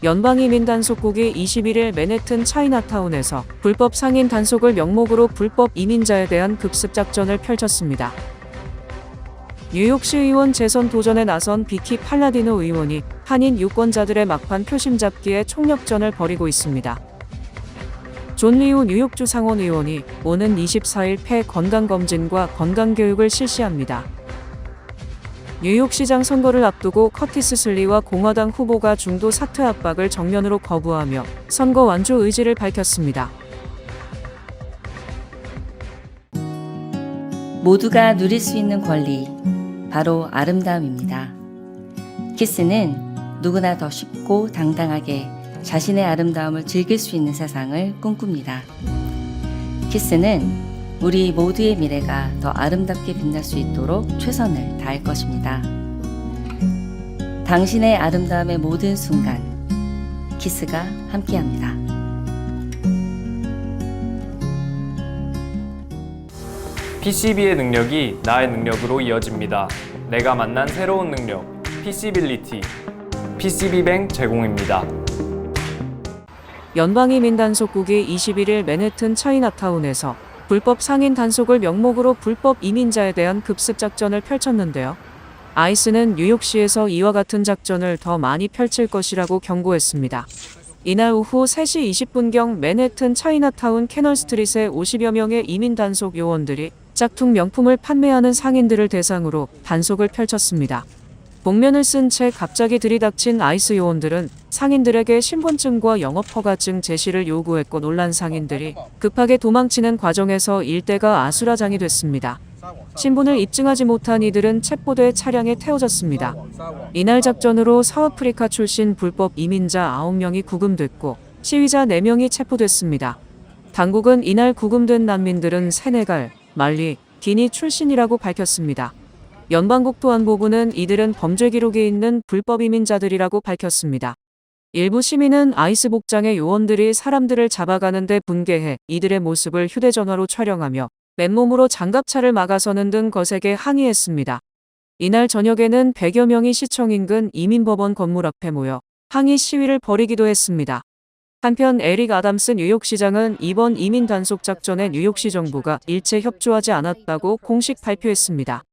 연방이민 단속국이 21일 맨해튼 차이나타운에서 불법 상인 단속을 명목으로 불법 이민자에 대한 급습 작전을 펼쳤습니다. 뉴욕시 의원 재선 도전에 나선 비키 팔라디노 의원이 한인 유권자들의 막판 표심 잡기에 총력전을 벌이고 있습니다. 존 리우 뉴욕주 상원 의원이 오는 24일 폐 건강검진과 건강교육을 실시합니다. 뉴욕시장 선거를 앞두고 커티스 슬리와 공화당 후보가 중도 사퇴 압박을 정면으로 거부하며 선거 완주 의지를 밝혔습니다. 모두가 누릴 수 있는 권리, 바로 아름다움입니다. 키스는 누구나 더 쉽고 당당하게 자신의 아름다움을 즐길 수 있는 세상을 꿈꿉니다. 키스는 우리 모두의 미래가 더 아름답게 빛날 수 있도록 최선을 다할 것입니다. 당신의 아름다움의 모든 순간, 키스가 함께합니다. PCB의 능력이 나의 능력으로 이어집니다. 내가 만난 새로운 능력, PC빌리티. PCB뱅 제공입니다. 연방이민 단속국이 21일 맨해튼 차이나타운에서 불법 상인 단속을 명목으로 불법 이민자에 대한 급습 작전을 펼쳤는데요. 아이스는 뉴욕시에서 이와 같은 작전을 더 많이 펼칠 것이라고 경고했습니다. 이날 오후 3시 20분경 맨해튼 차이나타운 캐널 스트릿에 50여 명의 이민 단속 요원들이 짝퉁 명품을 판매하는 상인들을 대상으로 단속을 펼쳤습니다. 복면을 쓴 채 갑자기 들이닥친 아이스 요원들은 상인들에게 신분증과 영업허가증 제시를 요구했고 놀란 상인들이 급하게 도망치는 과정에서 일대가 아수라장이 됐습니다. 신분을 입증하지 못한 이들은 체포돼 차량에 태워졌습니다. 이날 작전으로 서아프리카 출신 불법 이민자 9명이 구금됐고 시위자 4명이 체포됐습니다. 당국은 이날 구금된 난민들은 세네갈, 말리, 기니 출신이라고 밝혔습니다. 연방국토안보부는 이들은 범죄 기록이 있는 불법 이민자들이라고 밝혔습니다. 일부 시민은 아이스 복장의 요원들이 사람들을 잡아가는데 분개해 이들의 모습을 휴대전화로 촬영하며 맨몸으로 장갑차를 막아서는 등 거세게 항의했습니다. 이날 저녁에는 100여 명이 시청 인근 이민법원 건물 앞에 모여 항의 시위를 벌이기도 했습니다. 한편 에릭 아담스 뉴욕시장은 이번 이민 단속 작전에 뉴욕시 정부가 일체 협조하지 않았다고 공식 발표했습니다.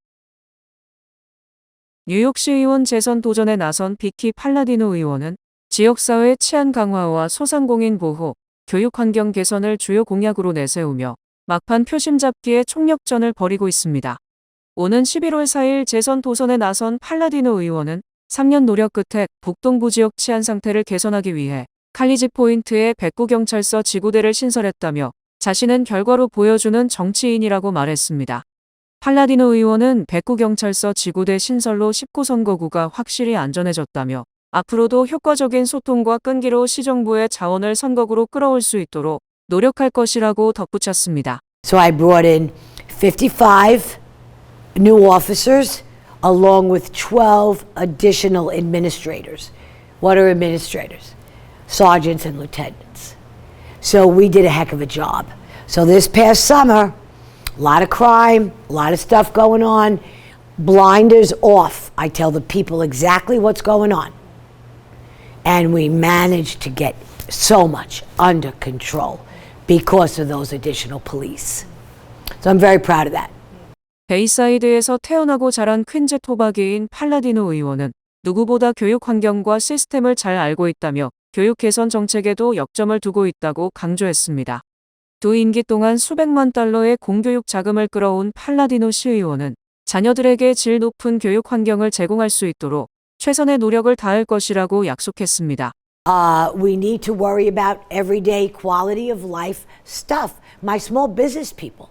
뉴욕시 의원 재선 도전에 나선 비키 팔라디노 의원은 지역사회 치안 강화와 소상공인 보호, 교육 환경 개선을 주요 공약으로 내세우며 막판 표심 잡기에 총력전을 벌이고 있습니다. 오는 11월 4일 재선 도전에 나선 팔라디노 의원은 3년 노력 끝에 북동부 지역 치안 상태를 개선하기 위해 칼리지 포인트에 백구경찰서 지구대를 신설했다며 자신은 결과로 보여주는 정치인이라고 말했습니다. 팔라디노 의원은 백구경찰서 지구대 신설로 19선거구가 확실히 안전해졌다며 앞으로도 효과적인 소통과 끈기로 시정부의 자원을 선거구로 끌어올 수 있도록 노력할 것이라고 덧붙였습니다. So I brought in 55 new officers along with 12 additional administrators. What are administrators? Sergeants and lieutenants. So we did a heck of a job. So this past summer, a lot of crime, a lot of stuff going on. Blinders off. I tell the people exactly what's going on. And we managed to get so much under control because of those additional police. So I'm very proud of that. 베이사이드에서 태어나고 자란 퀸즈 토바기인 팔라디노 의원은 누구보다 교육 환경과 시스템을 잘 알고 있다며 교육 개선 정책에도 역점을 두고 있다고 강조했습니다. 두 임기 동안 수백만 달러의 공교육 자금을 끌어온 팔라디노 시의원은 자녀들에게 질 높은 교육 환경을 제공할 수 있도록 최선의 노력을 다할 것이라고 약속했습니다. We need to worry about everyday quality of life stuff. My small business people,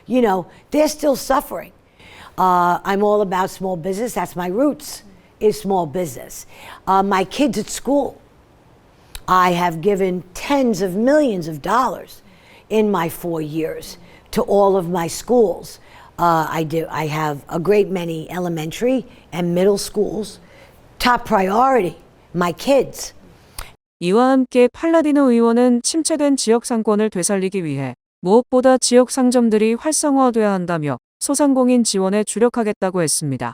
you know, they're still suffering. I'm all about small business. That's my roots, is small business. My kids at school, I have given tens of millions of dollars in my 4 years to all of my schools. I have a great many elementary and middle schools. Top priority, my kids. 이와 함께 팔라디노 의원은 침체된 지역 상권을 되살리기 위해 무엇보다 지역 상점들이 활성화돼야 한다며 소상공인 지원에 주력하겠다고 했습니다.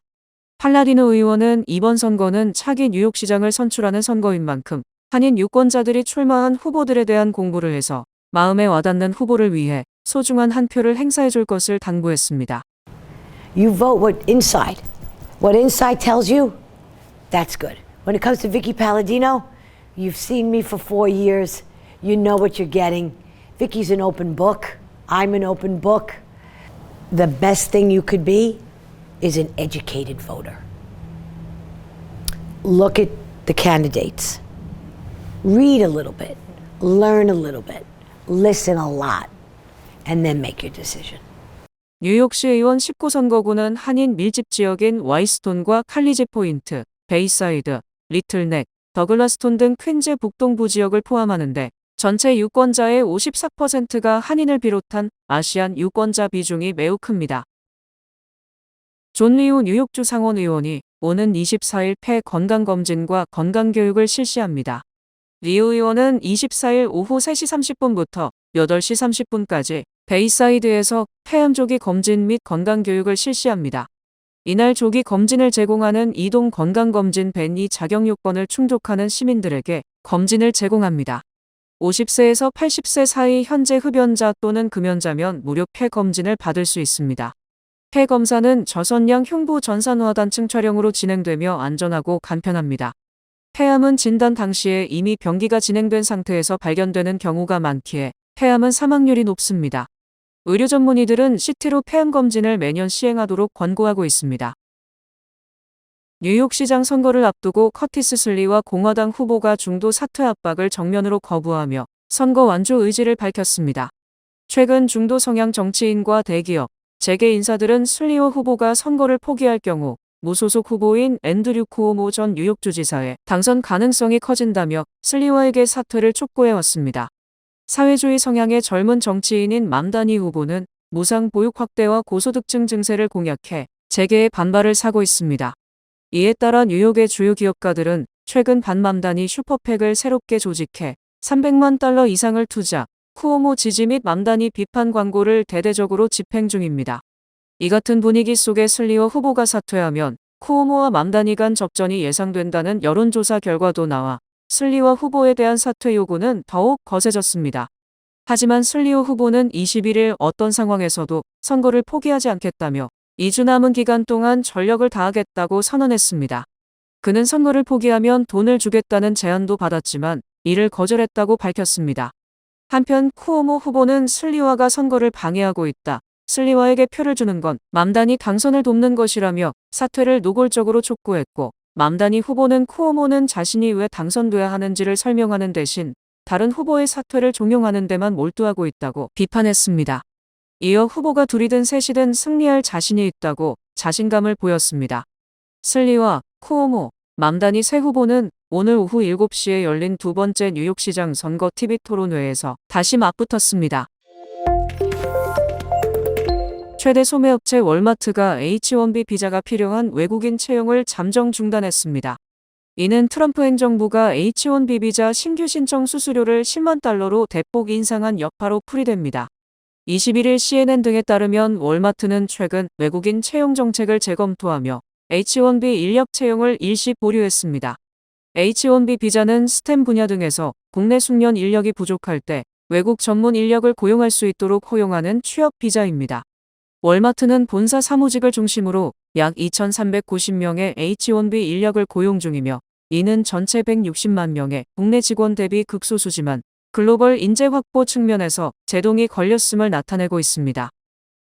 팔라디노 의원은 이번 선거는 차기 뉴욕시장을 선출하는 선거인 만큼 한인 유권자들이 출마한 후보들에 대한 공부를 해서 마음에 와닿는 후보를 위해 소중한 한 표를 행사해 줄 것을 당부했습니다. You vote what inside tells you, that's good. When it comes to Vicky Palladino, you've seen me for 4 years. You know what you're getting. Vicky's an open book. I'm an open book. The best thing you could be is an educated voter. Look at the candidates. Read a little bit. Learn a little bit. Listen a lot. And then make your decision. 뉴욕시 의원 19선거구는 한인 밀집 지역인 와이스톤과 칼리지 포인트, 베이사이드, 리틀넥, 더글라스톤 등 퀸즈 북동부 지역을 포함하는데 전체 유권자의 54%가 한인을 비롯한 아시안 유권자 비중이 매우 큽니다. 존 리우 뉴욕주 상원 의원이 오는 24일 폐 건강검진과 건강교육을 실시합니다. 리우 의원은 24일 오후 3시 30분부터 8시 30분까지 베이사이드에서 폐암 조기 검진 및 건강교육을 실시합니다. 이날 조기 검진을 제공하는 이동 건강검진 밴이 자격 요건을 충족하는 시민들에게 검진을 제공합니다. 50세에서 80세 사이 현재 흡연자 또는 금연자면 무료 폐 검진을 받을 수 있습니다. 폐 검사는 저선량 흉부 전산화단층 촬영으로 진행되며 안전하고 간편합니다. 폐암은 진단 당시에 이미 병기가 진행된 상태에서 발견되는 경우가 많기에 폐암은 사망률이 높습니다. 의료 전문의들은 CT로 폐암 검진을 매년 시행하도록 권고하고 있습니다. 뉴욕시장 선거를 앞두고 커티스 슬리와 공화당 후보가 중도 사퇴 압박을 정면으로 거부하며 선거 완주 의지를 밝혔습니다. 최근 중도 성향 정치인과 대기업, 재계 인사들은 슬리와 후보가 선거를 포기할 경우 무소속 후보인 앤드류 쿠오모 전 뉴욕주지사의 당선 가능성이 커진다며 슬리와에게 사퇴를 촉구해왔습니다. 사회주의 성향의 젊은 정치인인 맘다니 후보는 무상 보육 확대와 고소득층 증세를 공약해 재계의 반발을 사고 있습니다. 이에 따라 뉴욕의 주요 기업가들은 최근 반맘다니 슈퍼팩을 새롭게 조직해 $300만 이상을 투자, 쿠오모 지지 및 맘다니 비판 광고를 대대적으로 집행 중입니다. 이 같은 분위기 속에 슬리와 후보가 사퇴하면 쿠오모와 맘다니 간 접전이 예상된다는 여론조사 결과도 나와 슬리와 후보에 대한 사퇴 요구는 더욱 거세졌습니다. 하지만 슬리와 후보는 21일 어떤 상황에서도 선거를 포기하지 않겠다며 2주 남은 기간 동안 전력을 다하겠다고 선언했습니다. 그는 선거를 포기하면 돈을 주겠다는 제안도 받았지만 이를 거절했다고 밝혔습니다. 한편 쿠오모 후보는 슬리와가 선거를 방해하고 있다. 슬리와에게 표를 주는 건 맘다니 당선을 돕는 것이라며 사퇴를 노골적으로 촉구했고 맘다니 후보는 쿠오모는 자신이 왜 당선돼야 하는지를 설명하는 대신 다른 후보의 사퇴를 종용하는 데만 몰두하고 있다고 비판했습니다. 이어 후보가 둘이든 셋이든 승리할 자신이 있다고 자신감을 보였습니다. 슬리와, 쿠오모, 맘다니 세 후보는 오늘 오후 7시에 열린 두 번째 뉴욕시장 선거 TV 토론회에서 다시 맞붙었습니다. 최대 소매업체 월마트가 H-1B 비자가 필요한 외국인 채용을 잠정 중단했습니다. 이는 트럼프 행정부가 H-1B 비자 신규 신청 수수료를 $100,000로 대폭 인상한 여파로 풀이됩니다. 21일 CNN 등에 따르면 월마트는 최근 외국인 채용 정책을 재검토하며 H-1B 인력 채용을 일시 보류했습니다. H-1B 비자는 스템 분야 등에서 국내 숙련 인력이 부족할 때 외국 전문 인력을 고용할 수 있도록 허용하는 취업 비자입니다. 월마트는 본사 사무직을 중심으로 약 2,390명의 H-1B 인력을 고용 중이며 이는 전체 160만 명의 국내 직원 대비 극소수지만 글로벌 인재 확보 측면에서 제동이 걸렸음을 나타내고 있습니다.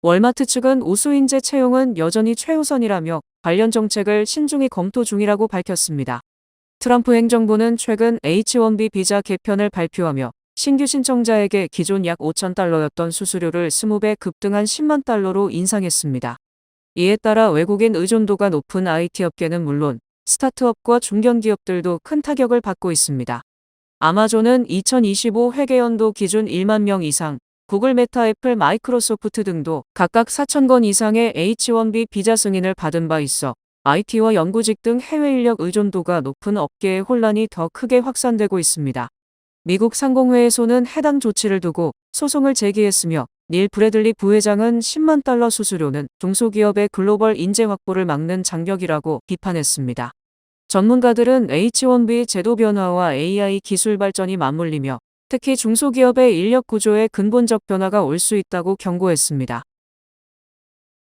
월마트 측은 우수 인재 채용은 여전히 최우선이라며 관련 정책을 신중히 검토 중이라고 밝혔습니다. 트럼프 행정부는 최근 H-1B 비자 개편을 발표하며 신규 신청자에게 기존 약 $5,000였던 수수료를 20배 급등한 $100,000로 인상했습니다. 이에 따라 외국인 의존도가 높은 IT 업계는 물론 스타트업과 중견기업들도 큰 타격을 받고 있습니다. 아마존은 2025 회계연도 기준 1만 명 이상, 구글, 메타, 애플, 마이크로소프트 등도 각각 4,000건 이상의 H-1B 비자 승인을 받은 바 있어 IT와 연구직 등 해외 인력 의존도가 높은 업계의 혼란이 더 크게 확산되고 있습니다. 미국 상공회의소는 해당 조치를 두고 소송을 제기했으며 닐 브래들리 부회장은 $100,000 수수료는 중소기업의 글로벌 인재 확보를 막는 장벽이라고 비판했습니다. 전문가들은 H-1B 제도 변화와 AI 기술 발전이 맞물리며 특히 중소기업의 인력 구조에 근본적 변화가 올 수 있다고 경고했습니다.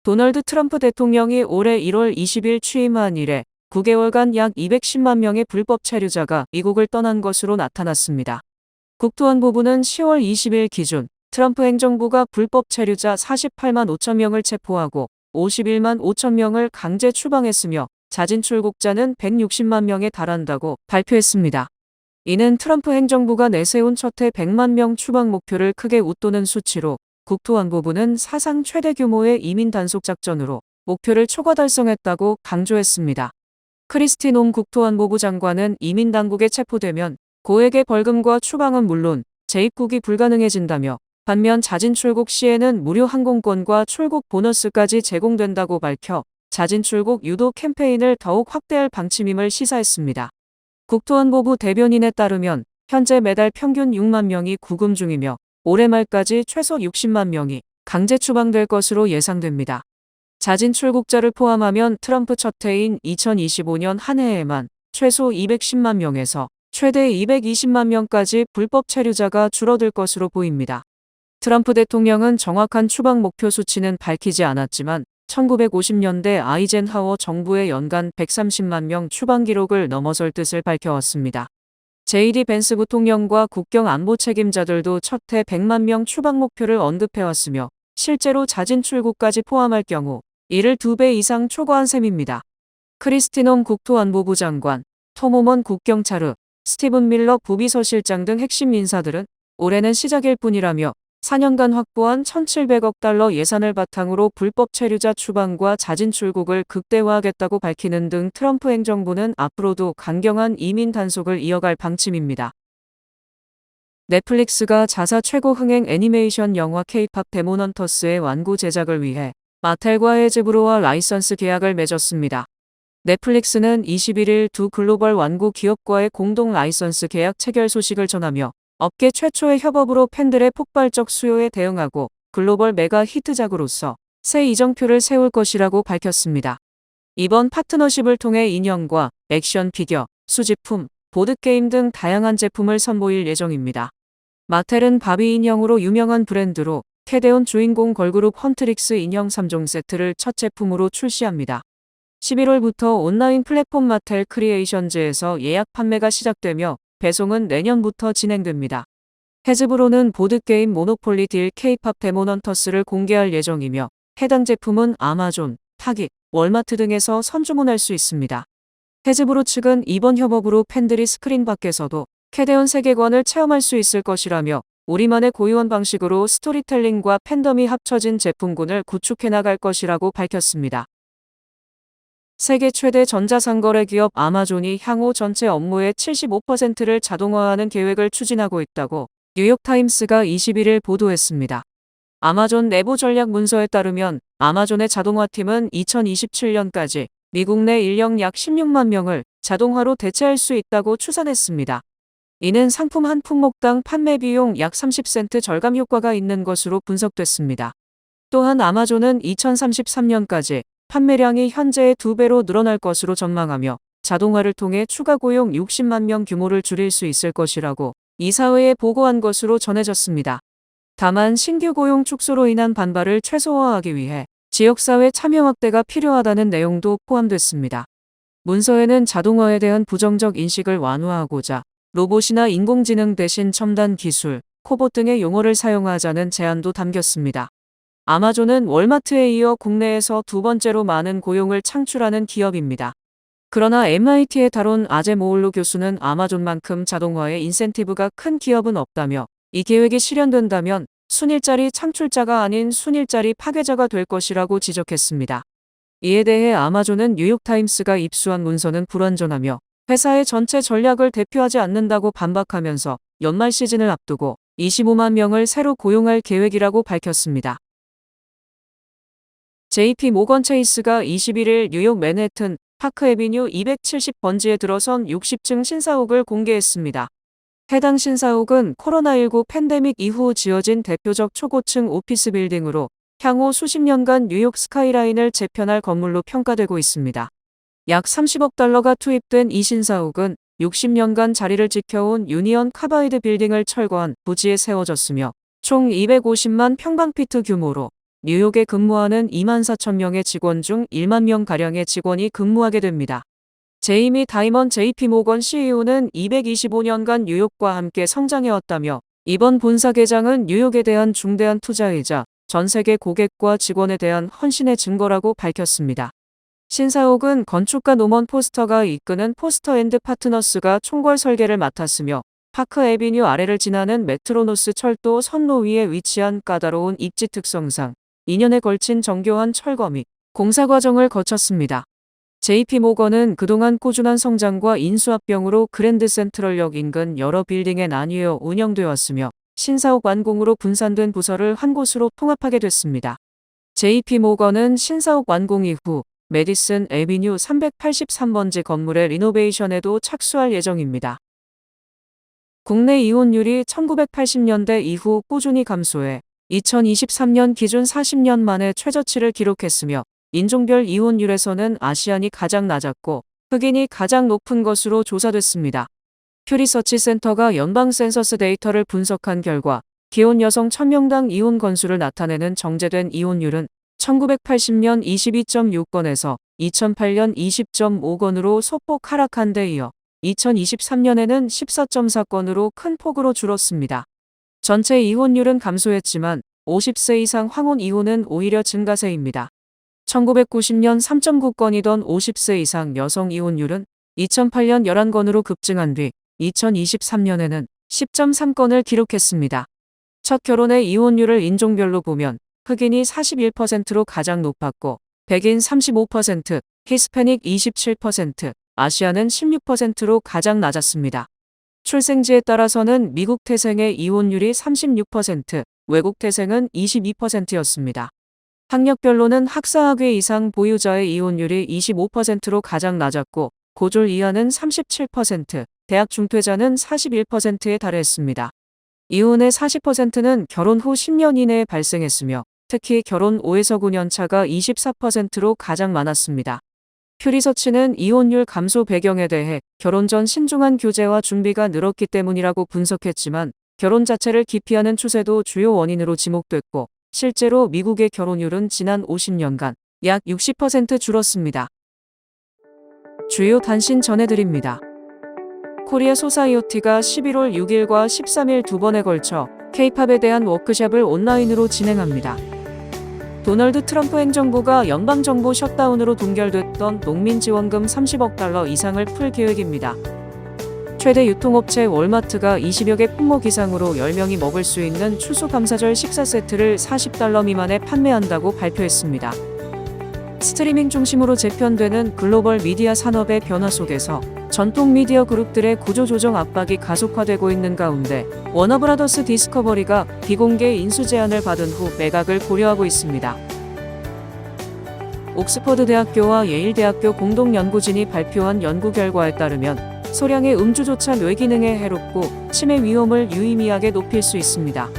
도널드 트럼프 대통령이 올해 1월 20일 취임한 이래 9개월간 약 210만 명의 불법 체류자가 미국을 떠난 것으로 나타났습니다. 국토안보부는 10월 20일 기준 트럼프 행정부가 불법 체류자 48만 5천 명을 체포하고 51만 5천 명을 강제 추방했으며 자진 출국자는 160만 명에 달한다고 발표했습니다. 이는 트럼프 행정부가 내세운 첫해 100만 명 추방 목표를 크게 웃도는 수치로 국토안보부는 사상 최대 규모의 이민 단속 작전으로 목표를 초과 달성했다고 강조했습니다. 크리스티 놈 국토안보부 장관은 이민 당국에 체포되면 고액의 벌금과 추방은 물론 재입국이 불가능해진다며 반면 자진 출국 시에는 무료 항공권과 출국 보너스까지 제공된다고 밝혀 자진 출국 유도 캠페인을 더욱 확대할 방침임을 시사했습니다. 국토안보부 대변인에 따르면 현재 매달 평균 6만 명이 구금 중이며 올해 말까지 최소 60만 명이 강제 추방될 것으로 예상됩니다. 자진 출국자를 포함하면 트럼프 첫 해인 2025년 한 해에만 최소 210만 명에서 최대 220만 명까지 불법 체류자가 줄어들 것으로 보입니다. 트럼프 대통령은 정확한 추방 목표 수치는 밝히지 않았지만 1950년대 아이젠하워 정부의 연간 130만 명 추방 기록을 넘어설 뜻을 밝혀왔습니다. JD 벤스 부통령과 국경 안보 책임자들도 첫해 100만 명 추방 목표를 언급해왔으며 실제로 자진 출국까지 포함할 경우 이를 2배 이상 초과한 셈입니다. 크리스티 놈 국토안보부 장관, 톰 호먼 국경차르, 스티븐 밀러 부비서실장 등 핵심 인사들은 올해는 시작일 뿐이라며 4년간 확보한 1,700억 달러 예산을 바탕으로 불법 체류자 추방과 자진 출국을 극대화하겠다고 밝히는 등 트럼프 행정부는 앞으로도 강경한 이민 단속을 이어갈 방침입니다. 넷플릭스가 자사 최고 흥행 애니메이션 영화 K-팝 데몬 헌터스의 완구 제작을 위해 마텔과 헤즈브로와 라이선스 계약을 맺었습니다. 넷플릭스는 21일 두 글로벌 완구 기업과의 공동 라이선스 계약 체결 소식을 전하며 업계 최초의 협업으로 팬들의 폭발적 수요에 대응하고 글로벌 메가 히트작으로서 새 이정표를 세울 것이라고 밝혔습니다. 이번 파트너십을 통해 인형과 액션 피겨, 수집품, 보드게임 등 다양한 제품을 선보일 예정입니다. 마텔은 바비 인형으로 유명한 브랜드로 캐데온 주인공 걸그룹 헌트릭스 인형 3종 세트를 첫 제품으로 출시합니다. 11월부터 온라인 플랫폼 마텔 크리에이션즈에서 예약 판매가 시작되며 배송은 내년부터 진행됩니다. 헤즈브로는 보드게임 모노폴리 딜 K-팝 데몬 헌터스를 공개할 예정이며 해당 제품은 아마존, 타깃, 월마트 등에서 선주문할 수 있습니다. 헤즈브로 측은 이번 협업으로 팬들이 스크린 밖에서도 캐데온 세계관을 체험할 수 있을 것이라며 우리만의 고유한 방식으로 스토리텔링과 팬덤이 합쳐진 제품군을 구축해 나갈 것이라고 밝혔습니다. 세계 최대 전자상거래 기업 아마존이 향후 전체 업무의 75%를 자동화하는 계획을 추진하고 있다고 뉴욕타임스가 21일 보도했습니다. 아마존 내부 전략 문서에 따르면 아마존의 자동화팀은 2027년까지 미국 내 인력 약 16만 명을 자동화로 대체할 수 있다고 추산했습니다. 이는 상품 한 품목당 판매 비용 약 30센트 절감 효과가 있는 것으로 분석됐습니다. 또한 아마존은 2033년까지 판매량이 현재의 2배로 늘어날 것으로 전망하며 자동화를 통해 추가 고용 60만 명 규모를 줄일 수 있을 것이라고 이사회에 보고한 것으로 전해졌습니다. 다만 신규 고용 축소로 인한 반발을 최소화하기 위해 지역사회 참여 확대가 필요하다는 내용도 포함됐습니다. 문서에는 자동화에 대한 부정적 인식을 완화하고자 로봇이나 인공지능 대신 첨단 기술, 코봇 등의 용어를 사용하자는 제안도 담겼습니다. 아마존은 월마트에 이어 국내에서 두 번째로 많은 고용을 창출하는 기업입니다. 그러나 MIT의 다론 아제모올로 교수는 아마존만큼 자동화에 인센티브가 큰 기업은 없다며 이 계획이 실현된다면 순일자리 창출자가 아닌 순일자리 파괴자가 될 것이라고 지적했습니다. 이에 대해 아마존은 뉴욕타임스가 입수한 문서는 불완전하며 회사의 전체 전략을 대표하지 않는다고 반박하면서 연말 시즌을 앞두고 25만 명을 새로 고용할 계획이라고 밝혔습니다. JP 모건 체이스가 21일 뉴욕 맨해튼 파크 애비뉴 270번지에 들어선 60층 신사옥을 공개했습니다. 해당 신사옥은 코로나19 팬데믹 이후 지어진 대표적 초고층 오피스 빌딩으로 향후 수십 년간 뉴욕 스카이라인을 재편할 건물로 평가되고 있습니다. 약 30억 달러가 투입된 이 신사옥은 60년간 자리를 지켜온 유니언 카바이드 빌딩을 철거한 부지에 세워졌으며 총 250만 평방피트 규모로 뉴욕에 근무하는 2만 4천 명의 직원 중 1만 명가량의 직원이 근무하게 됩니다. 제이미 다이먼 JP 모건 CEO는 225년간 뉴욕과 함께 성장해왔다며 이번 본사 개장은 뉴욕에 대한 중대한 투자이자 전 세계 고객과 직원에 대한 헌신의 증거라고 밝혔습니다. 신사옥은 건축가 노먼 포스터가 이끄는 포스터 앤드 파트너스가 총괄 설계를 맡았으며 파크 애비뉴 아래를 지나는 메트로노스 철도 선로 위에 위치한 까다로운 입지 특성상 2년에 걸친 정교한 철거 및 공사 과정을 거쳤습니다. JP 모건은 그동안 꾸준한 성장과 인수합병으로 그랜드 센트럴역 인근 여러 빌딩에 나뉘어 운영되어 왔으며 신사옥 완공으로 분산된 부서를 한 곳으로 통합하게 됐습니다. JP 모건은 신사옥 완공 이후 메디슨 애비뉴 383번지 건물의 리노베이션에도 착수할 예정입니다. 국내 이혼율이 1980년대 이후 꾸준히 감소해 2023년 기준 40년 만에 최저치를 기록했으며 인종별 이혼율에서는 아시안이 가장 낮았고 흑인이 가장 높은 것으로 조사됐습니다. 퓨리서치 센터가 연방 센서스 데이터를 분석한 결과 기혼 여성 1000명당 이혼 건수를 나타내는 정제된 이혼율은 1980년 22.6건에서 2008년 20.5건으로 소폭 하락한 데 이어 2023년에는 14.4건으로 큰 폭으로 줄었습니다. 전체 이혼율은 감소했지만 50세 이상 황혼 이혼은 오히려 증가세입니다. 1990년 3.9건이던 50세 이상 여성 이혼율은 2008년 11건으로 급증한 뒤 2023년에는 10.3건을 기록했습니다. 첫 결혼의 이혼율을 인종별로 보면 흑인이 41%로 가장 높았고 백인 35%, 히스패닉 27%, 아시아는 16%로 가장 낮았습니다. 출생지에 따라서는 미국 태생의 이혼율이 36%, 외국 태생은 22%였습니다. 학력별로는 학사학위 이상 보유자의 이혼율이 25%로 가장 낮았고 고졸 이하는 37%, 대학 중퇴자는 41%에 달했습니다. 이혼의 40%는 결혼 후 10년 이내에 발생했으며 특히 결혼 5에서 9년 차가 24%로 가장 많았습니다. 퓨리서치는 이혼율 감소 배경에 대해 결혼 전 신중한 교제와 준비가 늘었기 때문이라고 분석했지만 결혼 자체를 기피하는 추세도 주요 원인으로 지목됐고 실제로 미국의 결혼율은 지난 50년간 약 60% 줄었습니다. 주요 단신 전해드립니다. 코리아 소사이어티가 11월 6일과 13일 두 번에 걸쳐 K-팝에 대한 워크숍을 온라인으로 진행합니다. 도널드 트럼프 행정부가 연방정부 셧다운으로 동결됐던 농민지원금 30억 달러 이상을 풀 계획입니다. 최대 유통업체 월마트가 20여 개 품목 이상으로 10명이 먹을 수 있는 추수감사절 식사 세트를 40달러 미만에 판매한다고 발표했습니다. 스트리밍 중심으로 재편되는 글로벌 미디어 산업의 변화 속에서 전통 미디어 그룹들의 구조조정 압박이 가속화되고 있는 가운데 워너브라더스 디스커버리가 비공개 인수 제안을 받은 후 매각을 고려하고 있습니다. 옥스퍼드 대학교와 예일 대학교 공동 연구진이 발표한 연구 결과에 따르면 소량의 음주조차 뇌기능에 해롭고 치매 위험을 유의미하게 높일 수 있습니다.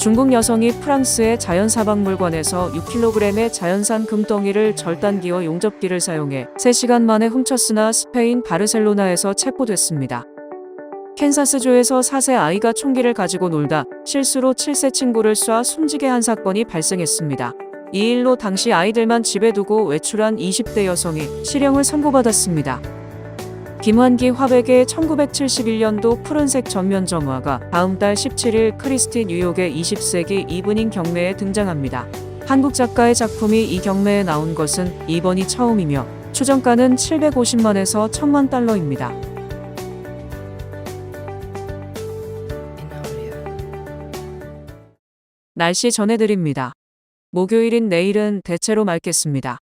중국 여성이 프랑스의 자연사박물관에서 6kg의 자연산 금덩이를 절단기와 용접기를 사용해 3시간 만에 훔쳤으나 스페인 바르셀로나에서 체포됐습니다. 캔사스주에서 4세 아이가 총기를 가지고 놀다 실수로 7세 친구를 쏴 숨지게 한 사건이 발생했습니다. 이 일로 당시 아이들만 집에 두고 외출한 20대 여성이 실형을 선고받았습니다. 김환기 화백의 1971년도 푸른색 전면 점화가 다음 달 17일 크리스티 뉴욕의 20세기 이브닝 경매에 등장합니다. 한국 작가의 작품이 이 경매에 나온 것은 이번이 처음이며 추정가는 750만에서 1000만 달러입니다. 날씨 전해드립니다. 목요일인 내일은 대체로 맑겠습니다.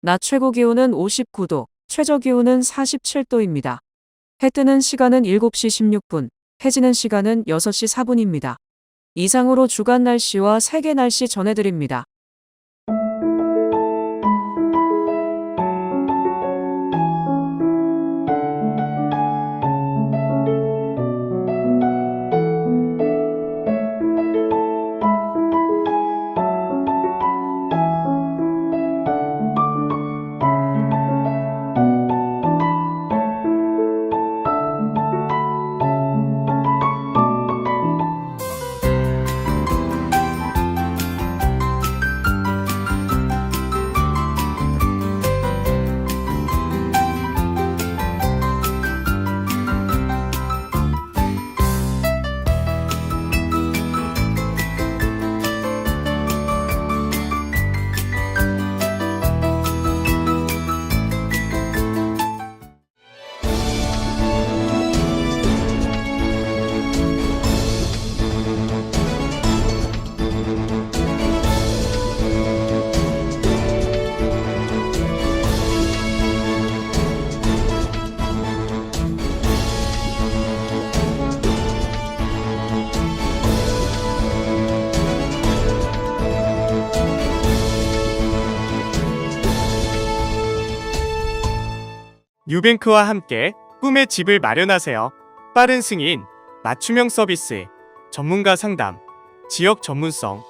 낮 최고 기온은 59도, 최저 기온은 47도입니다. 해 뜨는 시간은 7시 16분, 해 지는 시간은 6시 4분입니다. 이상으로 주간 날씨와 세계 날씨 전해드립니다. 뉴뱅크와 함께 꿈의 집을 마련하세요. 빠른 승인, 맞춤형 서비스, 전문가 상담, 지역 전문성,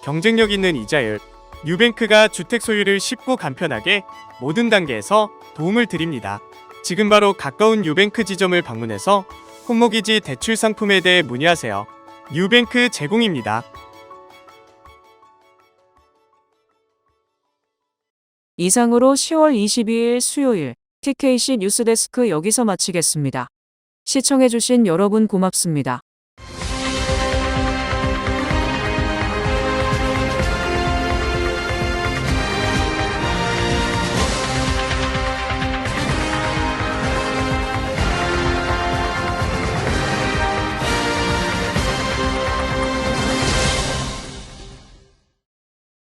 경쟁력 있는 이자율. 뉴뱅크가 주택 소유를 쉽고 간편하게 모든 단계에서 도움을 드립니다. 지금 바로 가까운 뉴뱅크 지점을 방문해서 홈모기지 대출 상품에 대해 문의하세요. 뉴뱅크 제공입니다. 이상으로 10월 22일 수요일 TKC 뉴스데스크 여기서 마치겠습니다. 시청해주신 여러분 고맙습니다.